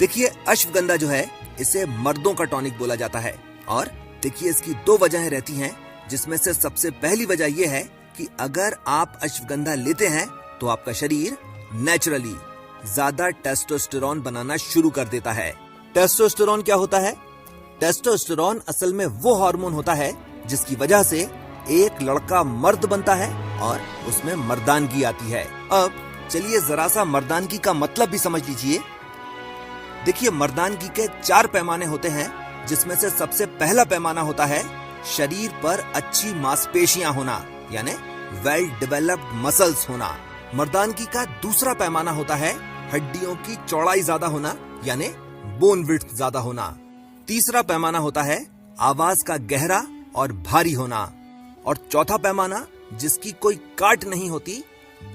देखिए अश्वगंधा जो है इसे मर्दों का टॉनिक बोला जाता है और देखिए इसकी दो वजहें रहती हैं, जिसमें से सबसे पहली वजह यह है कि अगर आप अश्वगंधा लेते हैं तो आपका शरीर नेचुरली ज्यादा टेस्टोस्टेरॉन बनाना शुरू कर देता है। टेस्टोस्टेरॉन क्या होता है? टेस्टोस्टेरॉन असल में वो हार्मोन होता है जिसकी वजह से एक लड़का मर्द बनता है और उसमें मर्दानगी आती है। अब चलिए जरा सा मर्दानगी का मतलब भी समझ लीजिए। देखिए मर्दानगी के 4 पैमाने होते हैं, जिसमें से सबसे पहला पैमाना होता है शरीर पर अच्छी मांसपेशियां होना, यानी वेल डेवलप्ड मसल्स होना। मर्दानगी का दूसरा पैमाना होता है हड्डियों की चौड़ाई ज्यादा होना, यानी बोन विड्थ ज्यादा होना। तीसरा पैमाना होता है आवाज का गहरा और भारी होना। और चौथा पैमाना, जिसकी कोई काट नहीं होती,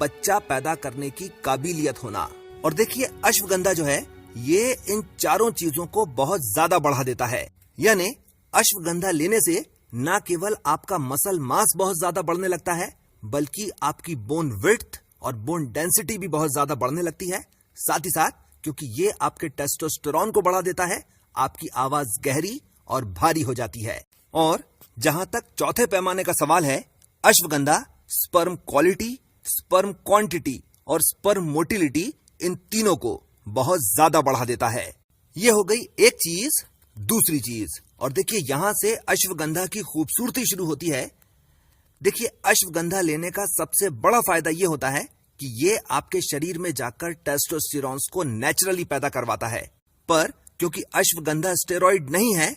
बच्चा पैदा करने की काबिलियत होना। और देखिए अश्वगंधा जो है ये इन चारों चीजों को बहुत ज्यादा बढ़ा देता है। यानी अश्वगंधा लेने से न केवल आपका मसल मास बहुत ज्यादा बढ़ने लगता है, बल्कि आपकी बोन विड्थ और बोन डेंसिटी भी बहुत ज्यादा बढ़ने लगती है। साथ ही साथ क्योंकि ये आपके टेस्टोस्टेरॉन को बढ़ा देता है, आपकी आवाज गहरी और भारी हो जाती है। और जहां तक चौथे पैमाने का सवाल है, ashwagandha sperm quality, sperm quantity और स्पर्म मोटिलिटी, इन तीनों को बहुत ज्यादा बढ़ा देता है। यह हो गई एक चीज। दूसरी चीज, और देखिए यहां से अश्वगंधा की खूबसूरती शुरू होती है। देखिए अश्वगंधा लेने का सबसे बड़ा फायदा यह होता है कि यह आपके शरीर में जाकर टेस्टोस्टेरॉन को नेचुरली पैदा करवाता है। पर क्योंकि अश्वगंधा स्टेरॉइड नहीं है,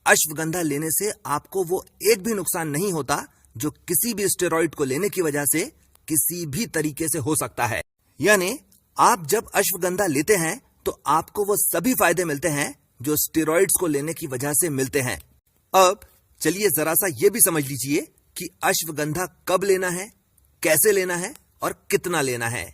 अश्वगंधा लेने से आपको वो एक भी नुकसान नहीं होता जो किसी भी स्टेरॉइड को लेने की वजह से किसी भी तरीके से हो सकता है। यानी आप जब अश्वगंधा लेते हैं तो आपको वो सभी फायदे मिलते हैं जो स्टेरॉइड्स को लेने की वजह से मिलते हैं। अब चलिए जरा सा ये भी समझ लीजिए कि अश्वगंधा कब लेना है, कैसे लेना है और कितना लेना है।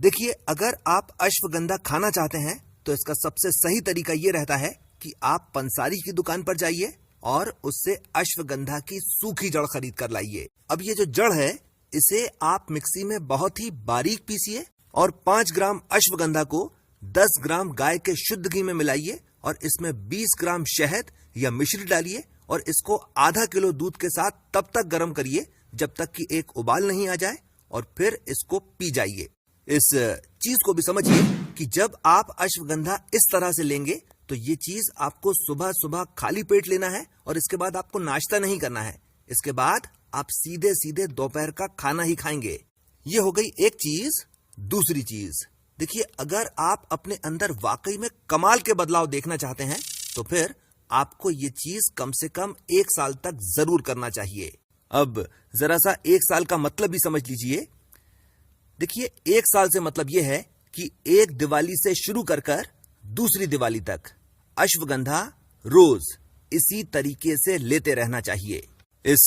देखिए अगर आप अश्वगंधा खाना चाहते हैं तो इसका सबसे सही तरीका यह रहता है कि आप पंसारी की दुकान पर जाइए और उससे अश्वगंधा की सूखी जड़ खरीद कर लाइए। अब ये जो जड़ है इसे आप मिक्सी में बहुत ही बारीक पीसिए और 5 ग्राम अश्वगंधा को 10 ग्राम गाय के शुद्ध घी में मिलाइए और इसमें 20 ग्राम शहद या मिश्री डालिए और इसको आधा किलो दूध के साथ तब तक गर्म करिए जब तक कि एक उबाल नहीं आ जाए और फिर इसको पी जाइए। इस चीज को भी समझिए कि जब आप अश्वगंधा इस तरह से लेंगे तो ये चीज आपको सुबह सुबह खाली पेट लेना है और इसके बाद आपको नाश्ता नहीं करना है। इसके बाद आप सीधे सीधे दोपहर का खाना ही खाएंगे। ये हो गई एक चीज। दूसरी चीज, देखिए अगर आप अपने अंदर वाकई में कमाल के बदलाव देखना चाहते हैं तो फिर आपको ये चीज कम से कम 1 साल तक जरूर करना चाहिए। अब जरा सा 1 साल का मतलब भी समझ लीजिए। देखिए 1 साल से मतलब यह है कि एक दिवाली से शुरू कर दूसरी दिवाली तक अश्वगंधा रोज इसी तरीके से लेते रहना चाहिए। इस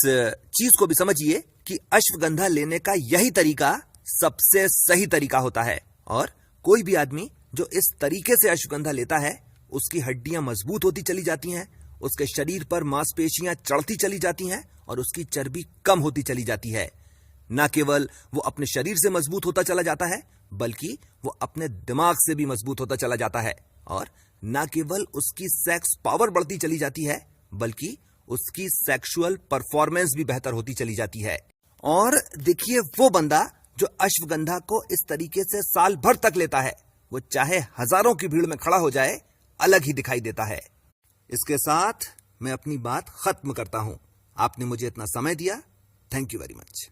चीज को भी समझिए कि अश्वगंधा लेने का यही तरीका सबसे सही तरीका होता है और कोई भी आदमी जो इस तरीके से अश्वगंधा लेता है उसकी हड्डियां मजबूत होती चली जाती हैं, उसके शरीर पर मांसपेशियां चढ़ती चली जाती हैं और उसकी चर्बी कम होती चली जाती है। न केवल वो अपने शरीर से मजबूत होता चला जाता है, बल्कि वो अपने दिमाग से भी मजबूत होता चला जाता है। और न केवल उसकी सेक्स पावर बढ़ती चली जाती है, बल्कि उसकी सेक्सुअल परफॉर्मेंस भी बेहतर होती चली जाती है। और देखिए वो बंदा जो अश्वगंधा को इस तरीके से साल भर तक लेता है, वो चाहे हजारों की भीड़ में खड़ा हो जाए, अलग ही दिखाई देता है। इसके साथ मैं अपनी बात खत्म करता हूं। आपने मुझे इतना समय दिया, थैंक यू वेरी मच।